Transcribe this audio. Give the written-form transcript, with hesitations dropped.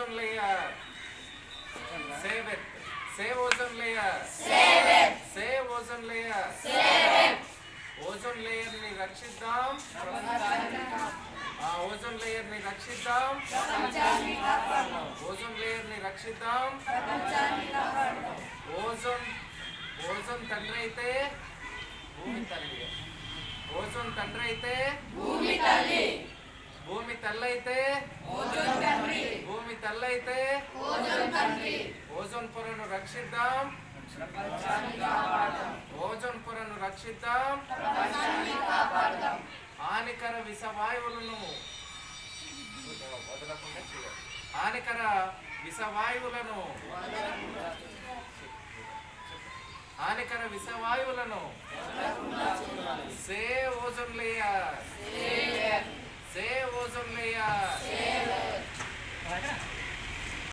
ozone layer. Save it. Save ozone layer. Save ozone layer. Ozone layer ని రక్షిద్దాం. Ozone layer ని రక్షిద్దాం. Ozone layer ని రక్షిద్దాం. Ozone తండ్రి అయితే భూమి తల్లి. ఓజోన్ తండ్రి అయితే భూమి తల్లి. భూమి తల్లి అయితే భూమి తల్లి అయితే ఓజోన్ పొరను రక్షిద్దాం. ఓజోన్ పొరను రక్షిద్దాం. హానికర విషవాయువులను వదలకుండా చేయాలి. హానికర విషవాయువులను హానికర విషవాయువులను save ozone layer. Save ozone layer.